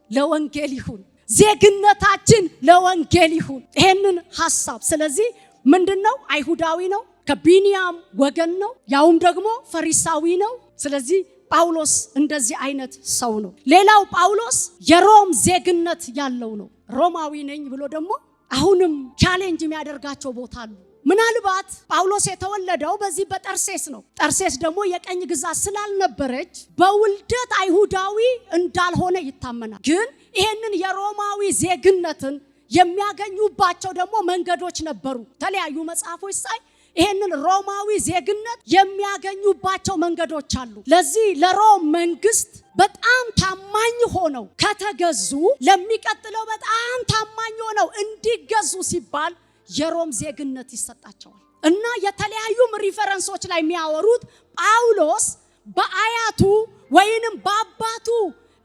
ለወንጌል ይሁን፣ ዜግነታችን ለወንጌል ይሁን። ይሄንን ሐሳብ ስለዚህ ምንድነው? አይሁዳዊ ነው፣ ከቢንያም ወገን ነው፣ ያውም ደግሞ ፈሪሳዊ ነው። ስለዚህ ጳውሎስ እንደዚህ አይነት ሰው ነው። ሌላው ጳውሎስ የሮም ዜግነት ያለው ነው። ሮማዊ ነኝ ብሎ ደግሞ አሁንም ቻሌንጅ የሚያደርጋቸው ቦታ አሉ። ምናልባት ጳውሎስ የተወለደው በዚህ በጠርሴስ ነው። ጠርሴስ ደግሞ የቀኝ ግዛት ስላልነበረች በውልደት አይሁዳዊ እንዳልሆነ ይታመናል። ግን ይሄንን የሮማዊ ዜግነትን የሚያገኙባቸው ደግሞ መንገዶች ነበሩ። ተለያዩ መጽሐፎች ሳይ ይሄንን ሮማዊ ዜግነት የሚያገኙባቸው መንገዶች አሉ። ለዚህ ለሮም መንግስት በጣም ታማኝ ሆነው ከተገዙ ለሚቀጥለው በጣም ታማኝ ሆነው እንዲገዙ ሲባል የሮም ዜግነት ይሰጣቸዋል። እና የተለያዩ ሪፈረንሶች ላይ የሚያወሩት ጳውሎስ በአያቱ ወይንም በአባቱ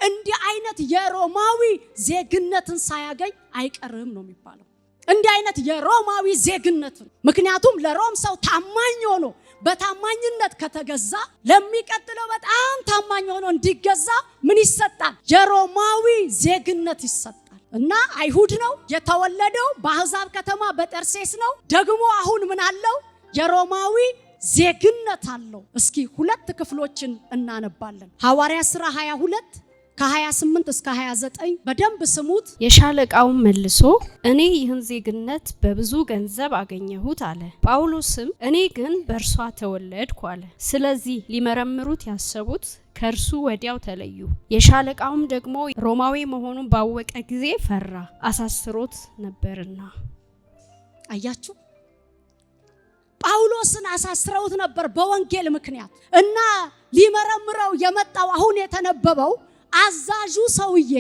እንዲህ አይነት የሮማዊ ዜግነትን ሳያገኝ አይቀርም ነው የሚባለው። እንዲህ አይነት የሮማዊ ዜግነት ነው። ምክንያቱም ለሮም ሰው ታማኝ ሆኖ በታማኝነት ከተገዛ ለሚቀጥለው በጣም ታማኝ ሆኖ እንዲገዛ ምን ይሰጣል? የሮማዊ ዜግነት ይሰጣል። እና አይሁድ ነው የተወለደው፣ በአህዛብ ከተማ በጠርሴስ ነው። ደግሞ አሁን ምን አለው? የሮማዊ ዜግነት አለው። እስኪ ሁለት ክፍሎችን እናነባለን። ሐዋርያት ሥራ 22 ከ28 እስከ 29 በደንብ ስሙት። የሻለቃውን መልሶ እኔ ይህን ዜግነት በብዙ ገንዘብ አገኘሁት አለ። ጳውሎስም እኔ ግን በእርሷ ተወለድኩ አለ። ስለዚህ ሊመረምሩት ያሰቡት ከእርሱ ወዲያው ተለዩ። የሻለቃውም ደግሞ ሮማዊ መሆኑን ባወቀ ጊዜ ፈራ፣ አሳስሮት ነበርና። አያችሁ፣ ጳውሎስን አሳስረውት ነበር በወንጌል ምክንያት። እና ሊመረምረው የመጣው አሁን የተነበበው አዛዡ ሰውዬ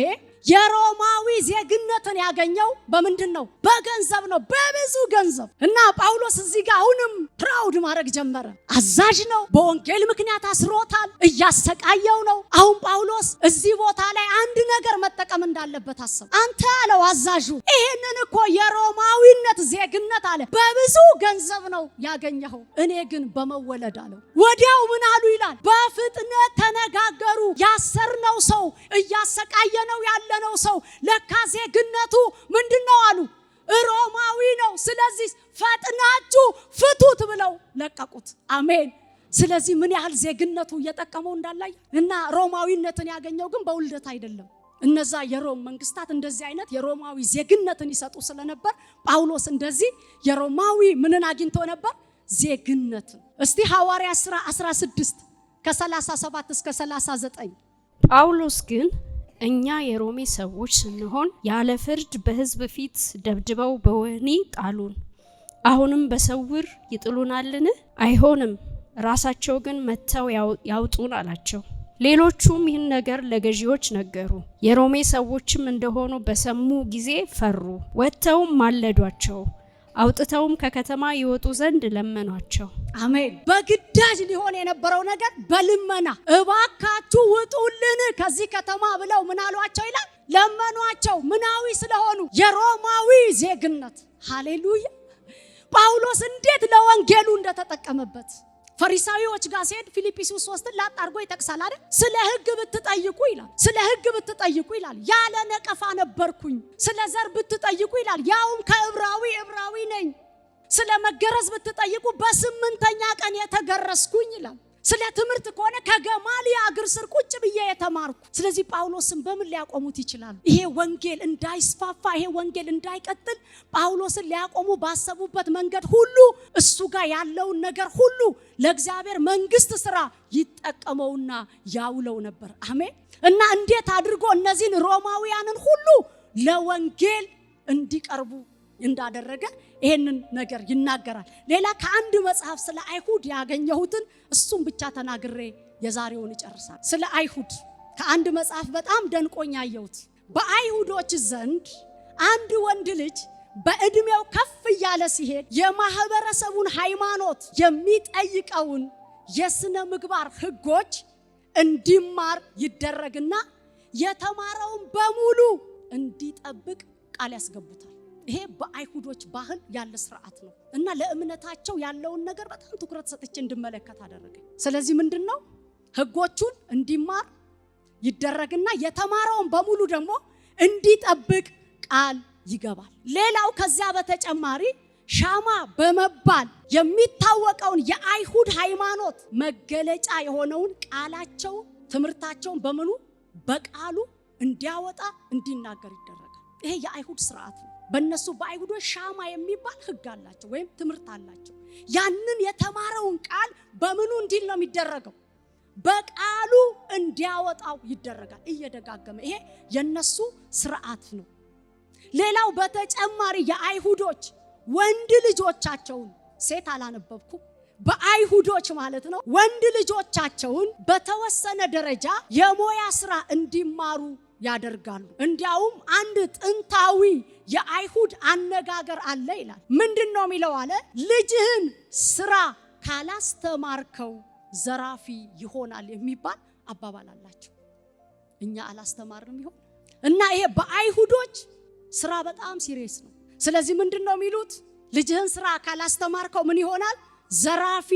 የሮማዊ ዜግነትን ያገኘው በምንድን ነው? በገንዘብ ነው፣ በብዙ ገንዘብ። እና ጳውሎስ እዚህ ጋር አሁንም ፕራውድ ማድረግ ጀመረ። አዛዥ ነው፣ በወንጌል ምክንያት አስሮታል፣ እያሰቃየው ነው። አሁን ጳውሎስ እዚህ ቦታ ላይ አንድ ነገር መጠቀም እንዳለበት አሰብ። አንተ አለው አዛዡ፣ ይሄንን እኮ የሮማዊነት ዜግነት አለ በብዙ ገንዘብ ነው ያገኘኸው፣ እኔ ግን በመወለድ አለው። ወዲያው ምን አሉ ይላል? በፍጥነት ተነጋገሩ። ያሰርነው ሰው እያሰቃየነው ያለነው ሰው ለካ ዜግነቱ ምንድነው አሉ? ሮማዊ ነው። ስለዚህ ፈጥናችሁ ፍቱት ብለው ለቀቁት። አሜን። ስለዚህ ምን ያህል ዜግነቱ እየጠቀመው እንዳላየ እና ሮማዊነትን ያገኘው ግን በውልደት አይደለም። እነዛ የሮም መንግስታት እንደዚህ አይነት የሮማዊ ዜግነትን ይሰጡ ስለነበር ጳውሎስ እንደዚህ የሮማዊ ምንን አግኝቶ ነበር? ዜግነትን። እስቲ ሐዋርያት ሥራ 16 ከ37 እስከ 39 ጳውሎስ ግን እኛ የሮሜ ሰዎች ስንሆን ያለ ፍርድ በሕዝብ ፊት ደብድበው በወህኒ ጣሉን። አሁንም በስውር ይጥሉናልን? አይሆንም፣ ራሳቸው ግን መጥተው ያውጡን አላቸው። ሌሎቹም ይህን ነገር ለገዢዎች ነገሩ። የሮሜ ሰዎችም እንደሆኑ በሰሙ ጊዜ ፈሩ። ወጥተውም ማለዷቸው። አውጥተውም ከከተማ ይወጡ ዘንድ ለመኗቸው። አሜን። በግዳጅ ሊሆን የነበረው ነገር በልመና እባካችሁ ውጡልን ከዚህ ከተማ ብለው ምን አሏቸው ይላል? ለመኗቸው። ምናዊ ስለሆኑ የሮማዊ ዜግነት። ሃሌሉያ። ጳውሎስ እንዴት ለወንጌሉ እንደተጠቀመበት ፈሪሳዊዎች ጋር ሲሄድ ፊልጵስዩስ 3 ላጥ አድርጎ ይጠቅሳል አይደል? ስለ ሕግ ብትጠይቁ ይላል። ስለ ሕግ ብትጠይቁ ይላል ያለ ነቀፋ ነበርኩኝ። ስለ ዘር ብትጠይቁ ይላል ያውም ከዕብራዊ ነኝ። ስለ መገረዝ ብትጠይቁ በ8ኛ ቀን የተገረዝኩኝ ይላል። ስለ ትምህርት ከሆነ ከገማልያ እግር ስር ቁጭ ብዬ የተማርኩ። ስለዚህ ጳውሎስን በምን ሊያቆሙት ይችላሉ? ይሄ ወንጌል እንዳይስፋፋ፣ ይሄ ወንጌል እንዳይቀጥል ጳውሎስን ሊያቆሙ ባሰቡበት መንገድ ሁሉ እሱ ጋር ያለውን ነገር ሁሉ ለእግዚአብሔር መንግስት ስራ ይጠቀመውና ያውለው ነበር። አሜን። እና እንዴት አድርጎ እነዚህን ሮማውያንን ሁሉ ለወንጌል እንዲቀርቡ እንዳደረገ ይሄንን ነገር ይናገራል። ሌላ ከአንድ መጽሐፍ ስለ አይሁድ ያገኘሁትን እሱም ብቻ ተናግሬ የዛሬውን ይጨርሳል። ስለ አይሁድ ከአንድ መጽሐፍ በጣም ደንቆኝ ያየሁት በአይሁዶች ዘንድ አንድ ወንድ ልጅ በእድሜው ከፍ እያለ ሲሄድ የማህበረሰቡን ሃይማኖት የሚጠይቀውን የሥነ ምግባር ህጎች እንዲማር ይደረግና የተማረውን በሙሉ እንዲጠብቅ ቃል ያስገቡታል። ይሄ በአይሁዶች ባህል ያለ ስርዓት ነው እና ለእምነታቸው ያለውን ነገር በጣም ትኩረት ሰጥቼ እንድመለከት አደረገኝ። ስለዚህ ምንድነው ህጎቹን እንዲማር ይደረግና የተማረውን በሙሉ ደግሞ እንዲጠብቅ ቃል ይገባል። ሌላው ከዚያ በተጨማሪ ሻማ በመባል የሚታወቀውን የአይሁድ ሃይማኖት መገለጫ የሆነውን ቃላቸው ትምህርታቸውን በመኑ በቃሉ እንዲያወጣ እንዲናገር ይደረጋል። ይሄ የአይሁድ ስርዓት ነው። በእነሱ በአይሁዶች ሻማ የሚባል ህግ አላቸው ወይም ትምህርት አላቸው። ያንን የተማረውን ቃል በምኑ እንዲል ነው የሚደረገው? በቃሉ እንዲያወጣው ይደረጋል እየደጋገመ። ይሄ የነሱ ስርዓት ነው። ሌላው በተጨማሪ የአይሁዶች ወንድ ልጆቻቸውን ሴት አላነበብኩም፣ በአይሁዶች ማለት ነው ወንድ ልጆቻቸውን በተወሰነ ደረጃ የሞያ ስራ እንዲማሩ ያደርጋሉ። እንዲያውም አንድ ጥንታዊ የአይሁድ አነጋገር አለ ይላል። ምንድነው የሚለው አለ? ልጅህን ስራ ካላስተማርከው ዘራፊ ይሆናል የሚባል አባባል አላቸው። እኛ አላስተማርንም ይሆን እና ይሄ በአይሁዶች ስራ በጣም ሲሪየስ ነው። ስለዚህ ምንድነው የሚሉት? ልጅህን ስራ ካላስተማርከው ምን ይሆናል? ዘራፊ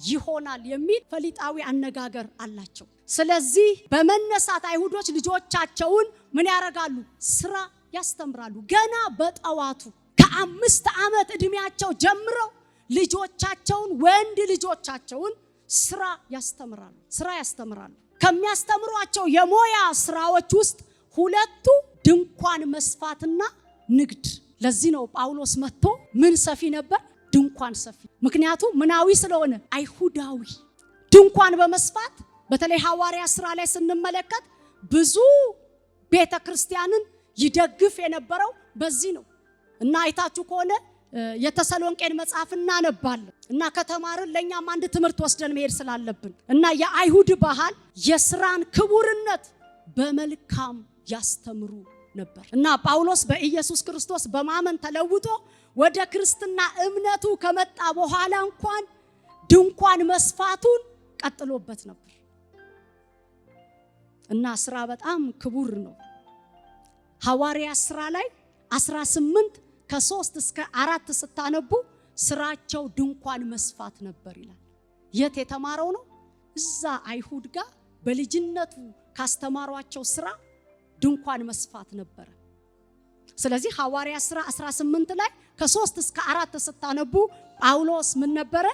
ይሆናል የሚል ፈሊጣዊ አነጋገር አላቸው። ስለዚህ በመነሳት አይሁዶች ልጆቻቸውን ምን ያደርጋሉ? ስራ ያስተምራሉ። ገና በጠዋቱ ከ5 ዓመት እድሜያቸው ጀምረው ልጆቻቸውን ወንድ ልጆቻቸውን ስራ ያስተምራሉ። ከሚያስተምሯቸው የሞያ ስራዎች ውስጥ 2ቱ ድንኳን መስፋትና ንግድ። ለዚህ ነው ጳውሎስ መጥቶ ምን ሰፊ ነበር? ድንኳን ሰፊ። ምክንያቱም ምናዊ ስለሆነ አይሁዳዊ ድንኳን በመስፋት በተለይ ሐዋርያት ሥራ ላይ ስንመለከት ብዙ ቤተክርስቲያንን ይደግፍ የነበረው በዚህ ነው እና አይታችሁ ከሆነ የተሰሎንቄን መጽሐፍ እናነባለን እና ከተማርን ለኛም አንድ ትምህርት ወስደን መሄድ ስላለብን እና የአይሁድ ባህል የስራን ክቡርነት በመልካም ያስተምሩ ነበር እና ጳውሎስ በኢየሱስ ክርስቶስ በማመን ተለውጦ ወደ ክርስትና እምነቱ ከመጣ በኋላ እንኳን ድንኳን መስፋቱን ቀጥሎበት ነበር እና ስራ በጣም ክቡር ነው። ሐዋርያት ሥራ ላይ 18 ከ3 እስከ 4 ስታነቡ ስራቸው ድንኳን መስፋት ነበር ይላል። የት የተማረው ነው? እዛ አይሁድ ጋር በልጅነቱ ካስተማሯቸው ስራ ድንኳን መስፋት ነበር። ስለዚህ ሐዋርያት ሥራ 18 ላይ ከ3 እስከ 4 ስታነቡ ጳውሎስ ምን ነበረ?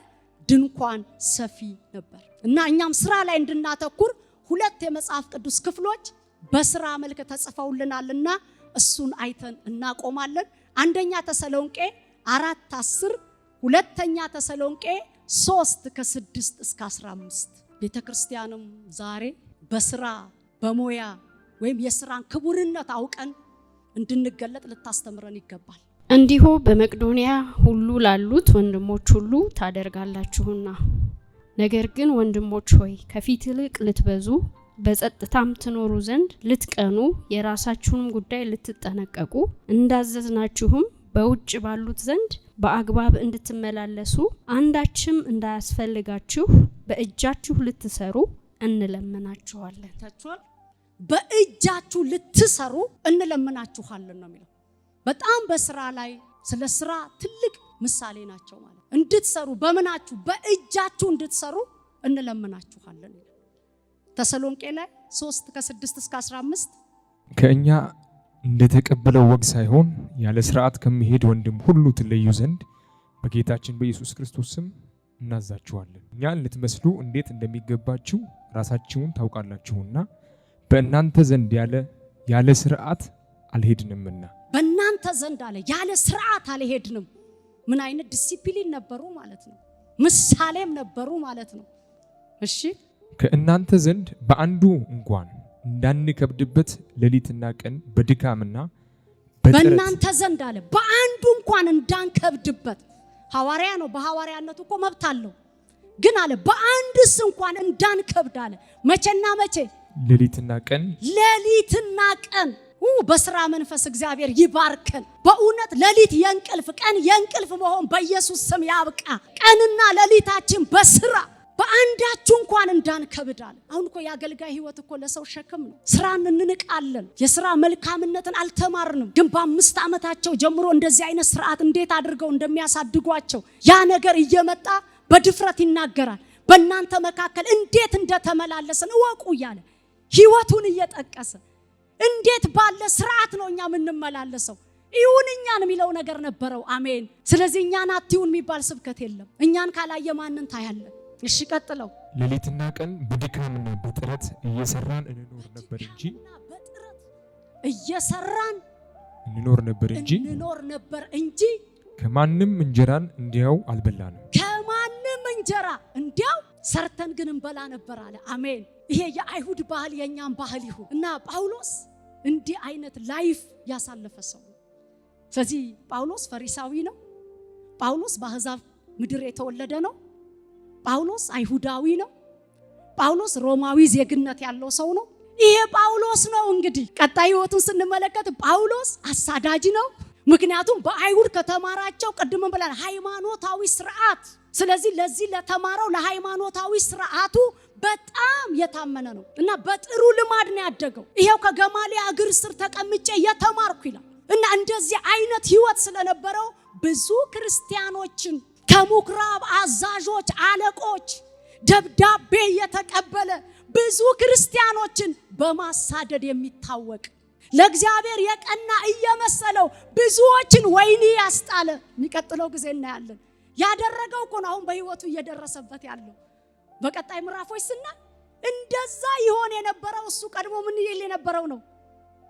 ድንኳን ሰፊ ነበር። እና እኛም ስራ ላይ እንድናተኩር ሁለት የመጽሐፍ ቅዱስ ክፍሎች በስራ መልክ ተጽፈውልናልና እሱን አይተን እናቆማለን። አንደኛ ተሰሎንቄ 4:10፣ ሁለተኛ ተሰሎንቄ 3:6-15። ቤተክርስቲያንም ዛሬ በስራ በሞያ ወይም የስራን ክቡርነት አውቀን እንድንገለጥ ልታስተምረን ይገባል። እንዲሁ በመቄዶንያ ሁሉ ላሉት ወንድሞች ሁሉ ታደርጋላችሁና፣ ነገር ግን ወንድሞች ሆይ ከፊት ይልቅ ልትበዙ በጸጥታም ትኖሩ ዘንድ ልትቀኑ የራሳችሁንም ጉዳይ ልትጠነቀቁ እንዳዘዝናችሁም በውጭ ባሉት ዘንድ በአግባብ እንድትመላለሱ አንዳችም እንዳያስፈልጋችሁ በእጃችሁ ልትሰሩ እንለምናችኋለን። በእጃችሁ ልትሰሩ እንለምናችኋለን ነው የሚለው። በጣም በስራ ላይ ስለ ስራ ትልቅ ምሳሌ ናቸው ማለት እንድትሰሩ በመናችሁ በእጃችሁ እንድትሰሩ እንለምናችኋለን። ተሰሎንቄ ላይ 3:6-15 ከእኛ እንደተቀበለው ወግ ሳይሆን ያለ ስርዓት ከሚሄድ ወንድም ሁሉ ትለዩ ዘንድ በጌታችን በኢየሱስ ክርስቶስ ስም እናዛችኋለን። እኛን ልትመስሉ እንዴት እንደሚገባችሁ ራሳችሁን ታውቃላችሁና በእናንተ ዘንድ ያለ ስርዓት አልሄድንምና። በእናንተ ዘንድ አለ ያለ ስርዓት አልሄድንም። ምን አይነት ዲሲፕሊን ነበሩ ማለት ነው። ምሳሌም ነበሩ ማለት ነው። እሺ ከእናንተ ዘንድ በአንዱ እንኳን እንዳንከብድበት ሌሊትና ቀን በድካምና በጥረት በእናንተ ዘንድ አለ በአንዱ እንኳን እንዳንከብድበት። ሐዋርያ ነው፣ በሐዋርያነቱ እኮ መብት አለው። ግን አለ በአንድስ እንኳን እንዳንከብድ አለ። መቼና መቼ? ሌሊትና ቀን በስራ መንፈስ እግዚአብሔር ይባርከን። በእውነት ሌሊት የእንቅልፍ ቀን የእንቅልፍ መሆን በኢየሱስ ስም ያብቃ። ቀንና ሌሊታችን በስራ በአንዳችሁ እንኳን እንዳንከብዳል። አሁን እኮ የአገልጋይ ህይወት እኮ ለሰው ሸክም ነው። ስራን እንንቃለን። የስራ መልካምነትን አልተማርንም። ግን በ5 ዓመታቸው ጀምሮ እንደዚህ አይነት ስርዓት እንዴት አድርገው እንደሚያሳድጓቸው ያ ነገር እየመጣ በድፍረት ይናገራል። በእናንተ መካከል እንዴት እንደተመላለሰን እወቁ እያለ ህይወቱን እየጠቀሰ እንዴት ባለ ስርዓት ነው እኛ የምንመላለሰው። ይሁን እኛን የሚለው ነገር ነበረው። አሜን። ስለዚህ እኛን አትዩን የሚባል ስብከት የለም። እኛን ካላየ ማንን ታያለ? እሺ ቀጥለው። ሌሊትና ቀን በድካምና በጥረት እየሰራን እንኖር ነበር እንጂ ከማንም እንጀራን እንዲያው አልበላንም። ከማንም እንጀራ እንዲያው ሰርተን ግን እንበላ ነበር አለ። አሜን። ይሄ የአይሁድ ባህል የኛም ባህል ይሁን እና ጳውሎስ እንዲህ አይነት ላይፍ ያሳለፈ ሰው። ስለዚህ ጳውሎስ ፈሪሳዊ ነው። ጳውሎስ በአሕዛብ ምድር የተወለደ ነው። ጳውሎስ አይሁዳዊ ነው። ጳውሎስ ሮማዊ ዜግነት ያለው ሰው ነው። ይሄ ጳውሎስ ነው። እንግዲህ ቀጣይ ህይወቱን ስንመለከት ጳውሎስ አሳዳጅ ነው። ምክንያቱም በአይሁድ ከተማራቸው ቀድመን ብለን ሃይማኖታዊ ስርዓት። ስለዚህ ለዚህ ለተማረው ለሃይማኖታዊ ስርዓቱ በጣም የታመነ ነው እና በጥሩ ልማድ ነው ያደገው። ይሄው ከገማሊያ እግር ስር ተቀምጬ የተማርኩ ይላል እና እንደዚህ አይነት ህይወት ስለነበረው ብዙ ክርስቲያኖችን ከምኩራብ አዛዦች፣ አለቆች ደብዳቤ የተቀበለ ብዙ ክርስቲያኖችን በማሳደድ የሚታወቅ ለእግዚአብሔር የቀና እየመሰለው ብዙዎችን ወይኒ ያስጣለ የሚቀጥለው ጊዜ እናያለን። ያደረገው እኮ ነው አሁን በህይወቱ እየደረሰበት ያለው። በቀጣይ ምዕራፎች ስናይ እንደዛ ይሆን የነበረው እሱ ቀድሞ ምን ይል የነበረው ነው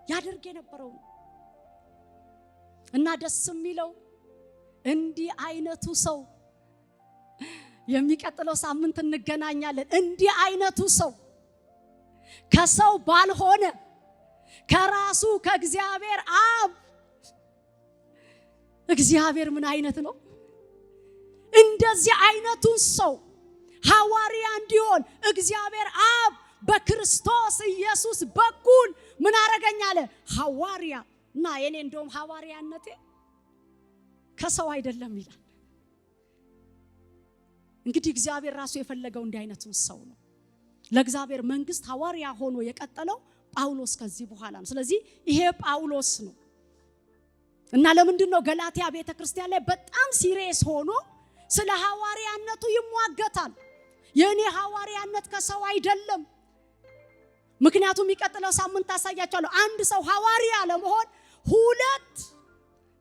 ያደርግ የነበረው ነው እና ደስ የሚለው እንዲህ አይነቱ ሰው የሚቀጥለው ሳምንት እንገናኛለን። እንዲህ አይነቱ ሰው ከሰው ባልሆነ ከራሱ ከእግዚአብሔር አብ እግዚአብሔር ምን አይነት ነው? እንደዚህ አይነቱን ሰው ሐዋርያ እንዲሆን እግዚአብሔር አብ በክርስቶስ ኢየሱስ በኩል ምን አረገኝ አለ? ሐዋርያ እና የኔ እንደውም ሐዋርያነቴ ከሰው አይደለም ይላል። እንግዲህ እግዚአብሔር ራሱ የፈለገው እንዲህ አይነቱን ሰው ነው። ለእግዚአብሔር መንግስት ሐዋርያ ሆኖ የቀጠለው ጳውሎስ ከዚህ በኋላ ነው። ስለዚህ ይሄ ጳውሎስ ነው እና ለምንድን ነው ገላትያ ቤተክርስቲያን ላይ በጣም ሲሪየስ ሆኖ ስለ ሐዋርያነቱ ይሟገታል? የኔ ሐዋርያነት ከሰው አይደለም። ምክንያቱም የሚቀጥለው ሳምንት ታሳያቸዋለሁ። አንድ ሰው ሐዋርያ ለመሆን 2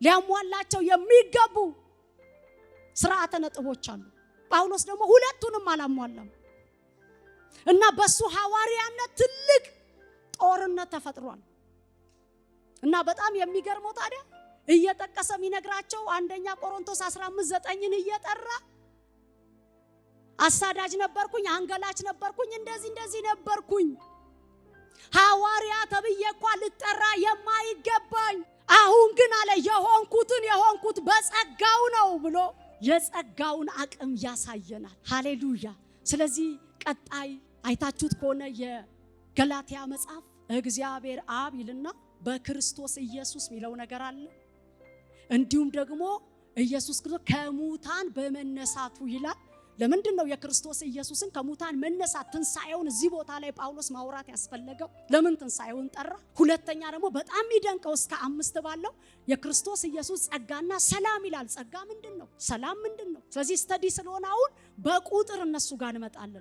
ሊያሟላቸው የሚገቡ ስርዓተ ነጥቦች አሉ። ጳውሎስ ደግሞ ሁለቱንም አላሟላም እና በሱ ሐዋርያነት ትልቅ ጦርነት ተፈጥሯል። እና በጣም የሚገርመው ታዲያ እየጠቀሰ የሚነግራቸው አንደኛ ቆሮንቶስ 15:9ን እየጠራ አሳዳጅ ነበርኩኝ፣ አንገላች ነበርኩኝ፣ እንደዚህ ነበርኩኝ፣ ሐዋርያ ተብዬ እንኳን ልጠራ የማይገባኝ፣ አሁን ግን አለ የሆንኩት በጸጋው ነው ብሎ የጸጋውን አቅም ያሳየናል። ሃሌሉያ። ስለዚህ ቀጣይ አይታችሁት ከሆነ የገላትያ መጽሐፍ እግዚአብሔር አብ ይልና በክርስቶስ ኢየሱስ የሚለው ነገር አለ። እንዲሁም ደግሞ ኢየሱስ ክርስቶስ ከሙታን በመነሳቱ ይላል። ለምንድን ነው የክርስቶስ ኢየሱስን ከሙታን መነሳት ትንሳኤውን እዚህ ቦታ ላይ ጳውሎስ ማውራት ያስፈለገው? ለምን ትንሳኤውን ጠራ? ሁለተኛ ደግሞ በጣም የሚደንቀው እስከ 5 ባለው የክርስቶስ ኢየሱስ ጸጋና ሰላም ይላል። ጸጋ ምንድን ነው? ሰላም ምንድን ነው? ስለዚህ ስተዲ ስለሆነ አሁን በቁጥር እነሱ ጋር እንመጣለን።